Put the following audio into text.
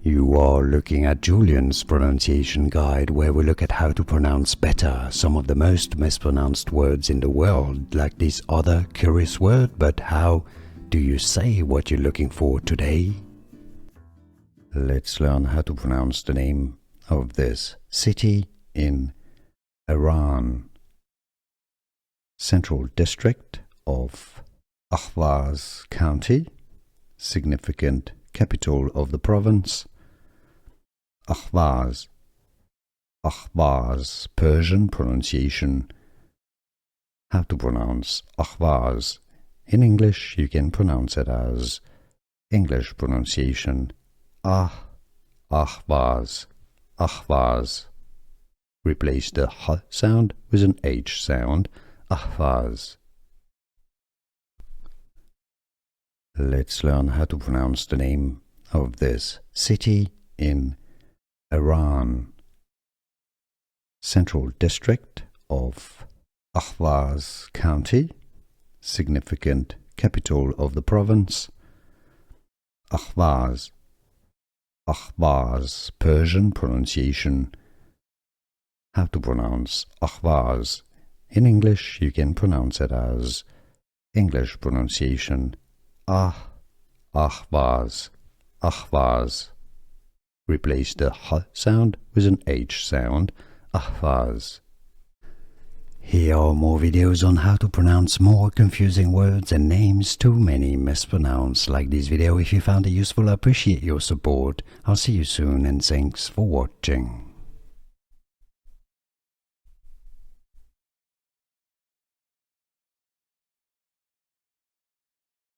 You are looking at Julian's pronunciation guide, where we look at how to pronounce better some of the most mispronounced words in the world, like this other curious word. But how do you say what you're looking for today? Let's learn how to pronounce the name of this city in Iran. Central district of Ahvaz County, significant capital of the province. Ahvaz. Ahvaz, Persian pronunciation. How to pronounce Ahvaz? In English, you can pronounce it as English pronunciation. Ahvaz. Ahvaz. Replace the H sound with an H sound. Ahvaz. Let's learn how to pronounce the name of this city in Iran. Central district of Ahvaz County, significant capital of the province. Ahvaz. Ahvaz, Persian pronunciation. How to pronounce Ahvaz? In English, you can pronounce it as English pronunciation. Ahvaz. Ahvaz. Replace the H sound with an H sound. Ahvaz. Here are more videos on how to pronounce more confusing words and names too many mispronounced. Like this video if you found it useful. I appreciate your support. I'll see you soon and thanks for watching.